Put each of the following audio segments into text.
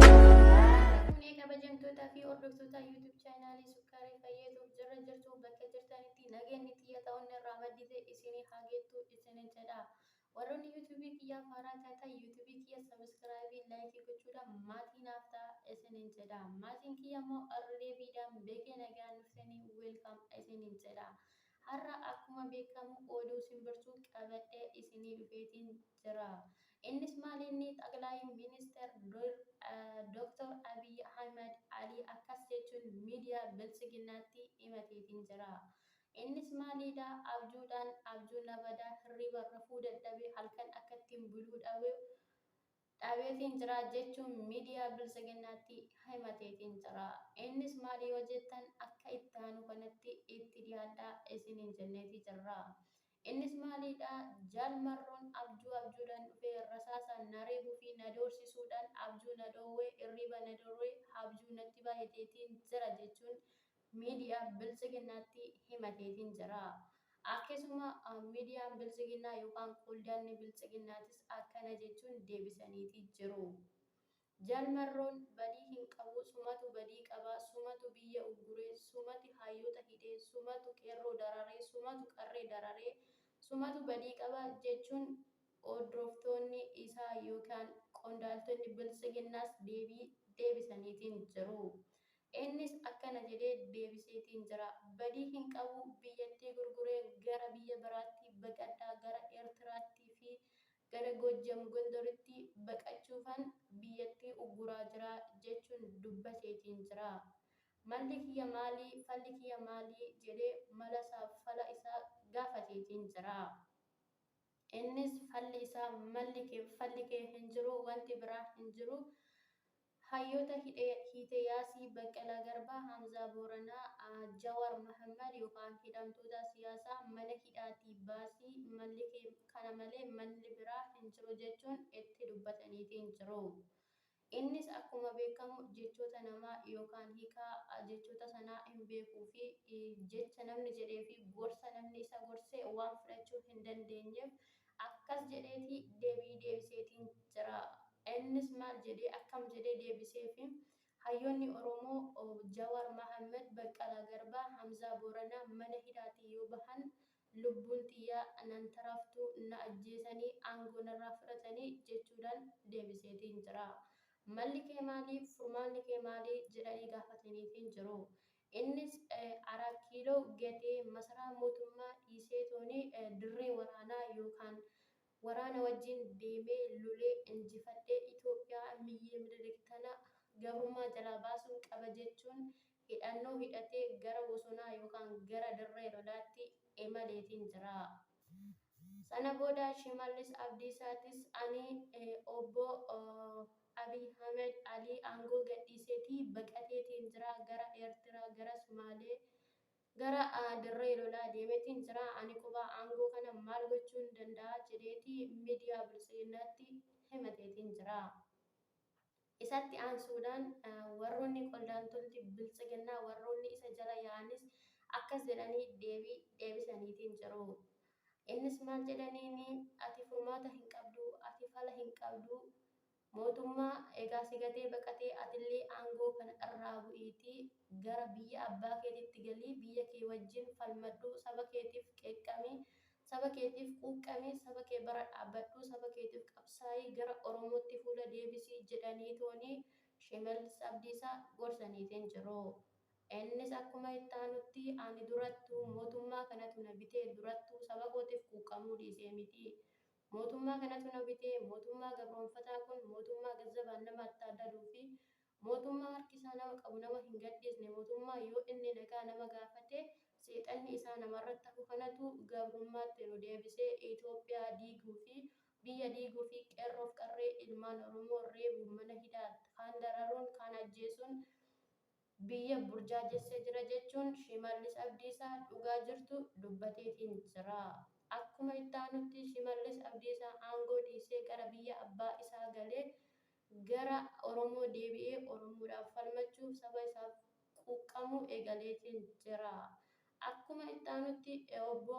Fuunee kabajamtootaa fi hordoftoota YouTube chaanaalii Sukkaarii Fayyeetuuf jirra jirtu bakka jirtanitti nageenyi xiyya ta'uun irraa maddite isinii haa geettu isinin jedha. Warroonni YouTube kiyyaa faaraa taatan YouTube kiyya sabiskiraayibii laayikii gochuudhaan maatii naaf ta'a isinin jedha. Maatiin kiyya immoo arreebiidhaan beekee nagaan dhuftanii weelkaam isinin jedha. Har'a akkuma beekamu oduu simbirtuu qabadhee isinii dhufeetiin jira. Innis maal inni xaqlaay ministeer Dr. Abiy Ahmed Ali akkas jechuun miidiyaa bilchiginnaatti himateetiin jira. Innis maalidha abjuudhaan abjuu nabadaa hirriba rafuu dadhabee halkan akkattiin buluu dhabeetiin jira jechuun miidiyaa bilchiginnaatti himateetiin jira. Innis maali yoo jettan akka itti aanu kanatti itti dhiyaadhaa isiniin jenneeti jirra. Innis maalidha jaalmarroon abjuudhaan dhufee rasaasaan na reebuu fi na doorsisuudhaan abjuu na dhoowwee hirriba na dhoowwee abjuu natti baay'ateetiin jira jechuun miidiyaa bilchiginnaatti himateetiin jira. Akkasuma miidiyaan bilchiginnaa yookaan qoldaanni bilchiginnaatis akkana jechuun deebisaniiti jiru. Jaalmarroon badii hin qabu sumatu badii qaba sumatu biyya ugguree sumati hayyoota hidhee sumatu qeerroo dararee sumatu qarree dararee sumatu badii qaba jechuun hordoftoonni isaa yookaan qondaaltonni bilchiginnaas deebisaniitiin jiru. Innis akkana jedhee deebiseetiin jira. Badii hin qabu biyyattii gurguree gara biyya biraatti baqadhaa gara Eertiraattii fi gara Gojjam Gondoritti baqachuufan biyyattii ugguraa jira jechuun dubbateetiin jira. Malli kiyya maalii falli kiyya maalii jedhee mala isaa fala isaa gaafateetiin jira. Innis falli isaa falli kee hin jiru wanti biraa hin jiru. Hayyoota hiite Yaasii Baqqalaa Garbaa, Hamzaa Booranaa, Jawaar Mohammad yookaan hidhamtoota siyaasaa mana hidhaatii baasii malli kee kana malee malli biraa hin jiru jechuun itti dubbataniitiin jiru. Innis akkuma beekamu jechoota namaa yookaan hiikaa jechoota sanaa hin beekuu fi jecha namni jedhee fi gorsa namni isa gorsee waan fudhachuu hin dandeenyeef akkas jedheeti deebiseetiin jira. Innis maal jedhee akkam jedhee deebiseefi hayyoonni Oromoo Jawaar Mohammad, Baqqalaa Garbaa, Hamzaa Booranaa mana hidhaatii yoo bahan lubbuun xiyyaa nan taraftuu na ajjeesanii aangoo narraa fudhatanii jechuudhaan deebiseetiin jira. Malli kee maalii furmaanni kee maalii jedhanii gaafataniitiin jiru. Innis 4 kiiloo gatee masaraa mootummaa dhiiseetooni dirree waraanaa yookaan waraana wajjin deemee lolee injifadhee Itoophiyaa miyyee Minilik tana gabrummaa jalaa baasuun qaba jechuun hidhannoo hidhatee gara bosonaa yookaan gara dirree lolaatti imaleetiin jira. Sana booda Shimallis Abdiisaatis ani obbo Abiy Ahmed Ali aangoo gadhiiseetii baqateetiin jira gara Eertiraa gara Sumaalee gara dirree lolaa deemeetiin jira. Ani quba aangoo kana maal gochuun danda'a jedheeti miidiyaa bilchiginnaatti himateetiin jira. Isatti aansuudhaan warroonni qondaaltonni bilchiginnaa warroonni isa jala yaa'anis akkas jedhanii deebisaniitiin jiru. Innis maal jedhaniini ati furmaata hin qabdu ati fala hin qabdu mootummaa egaa sigatee baqatee atillee aangoo kana irraa bu'iitii gara biyya abbaa keetitti galii biyya kee wajjin falmadhu saba keetiif qeeqqamii saba keetiif quuqqamii saba kee bara dhaabbadhu saba keetiif qabsaa'ii gara Oromootti fuula deebisii jedhanii tooni Shimallis Abdiisaa gorsaniitiin jiru. Innis akkuma itti aanutti ani durattuu mootummaa kanatu na bitee durattuu saba kootiif quuqqamuu dhiisee miti. Mootummaa kanatu na bitee mootummaa gabroonfataa kun mootummaa gazzabaan nama attaadaduu fi mootummaa harki isaa nama qabu nama hin gadhiisne mootummaa yoo inni nagaa nama gaafate seexanni isaa namarratti hafu kanatu gabrummaatti nu deebisee Itoophiyaa diiguu fi biyya diiguu fi qeerroof qarree ilmaan Oromoo reebuu mana hidhaa kaan dararuun kaan ajjeesuun biyya burjaajessee jira jechuun Shimallis Abdiisaa dhugaa jirtu dubbateetiin jira. Akkuma itti aanutti Shimallis Abdiisaa aangoo dhiisee gara biyya abbaa isaa galee gara Oromoo deebi'ee Oromoodhaaf falmachuuf saba isaaf quuqqamuu eegaleetiin jira. Akkuma itti aanutti obbo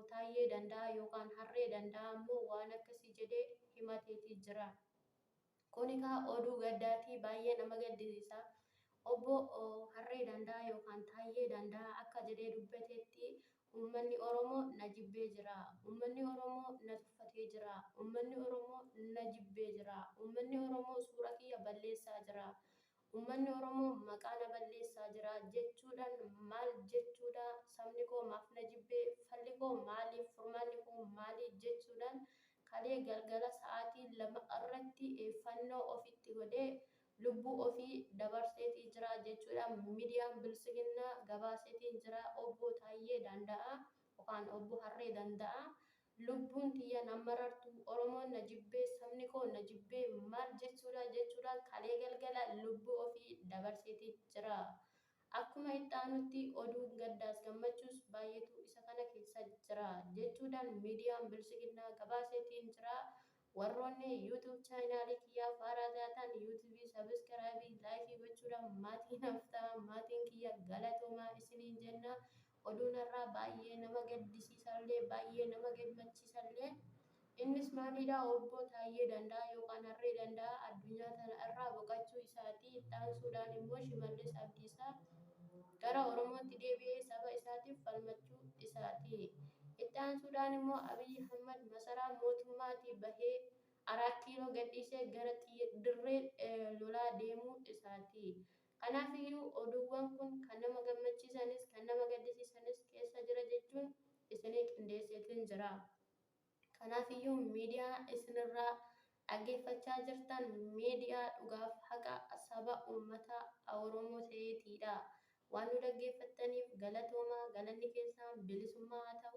Taayyee Danda'a yookaan Harree Danda'a immoo waan akkasii jedhee himateetii jira. Kun egaa oduu gaddaati, baay'ee nama gaddisiisa. Obbo Harree Danda'a yookaan Taayyee Danda'a akka jedhee dubbatetti uummanni Oromoo na jibbee jira. Uummanni Oromoo na tuffatee jira. Uummanni Oromoo na jibbee jira. Uummanni Oromoo suura kiyya balleessaa jira. Uummanni Oromoo maqaa na balleessaa jira jechuudhaan maal jechuudha? Sabni koo maaf na jibbee? Falli koo maaliif? Furmaanni koo maali? Jechuudhaan kalee galgala sa'aatii 2 irratti fannoo ofitti godhee lubbuu ofii dabarseetii jira jechuudha. Miidiyaan Bilisiginnaa gabaaseetiin jira. Obbo Taayyee Danda'a yookaan obbo Harree Danda'a lubbuun tiyya na marartu, Oromoon na jibbee, sabni koo na jibbee maal jechuudha kalee galgala lubbuu ofii dabarseetii jira. Akkuma itti aanutti oduun gaddaas gammachuus baay'eetu isa kana keessa jira jechuudhaan miidiyaan Bilisiginnaa gabaaseetiin jira. Warroonni YouTube chaanaalii kiyyaaf haaraa taatan YouTube sabiskiraayibii laayikii gochuudhaan maatii naaf ta'a. Maatiin kiyya galatoomaa isiniin jenna. Oduun irraa baay'ee nama gaddisiisallee baay'ee nama gammachiisallee. Innis maalidha? Obbo Taayyee Danda'a yookaan Harree Danda'a addunyaa tana irraa boqachuu isaati. Itti aansuudhaan immoo Shimallis Abdiisaa gara Oromootti deebi'ee saba isaatiif falmachuu isaati. Itti aansuudhaan immoo Abiy Ahmad masaraa mootummaatii bahee 4 kiiloo gadhiisee gara dirree lolaa deemuu isaati. Kanaafiyyuu oduuwwan kun kan nama gammachiisanis kan nama gaddisiisanis keessa jira jechuun isinii qindeesseetiin jira. Kanaafiyyuu miidiyaa isinirraa dhaggeeffachaa jirtan miidiyaa dhugaaf haqa saba uummata Oromoo ta'eetidha. Waan nu dhaggeeffattaniif galatoomaa, galanni keessan bilisummaa haa ta'u.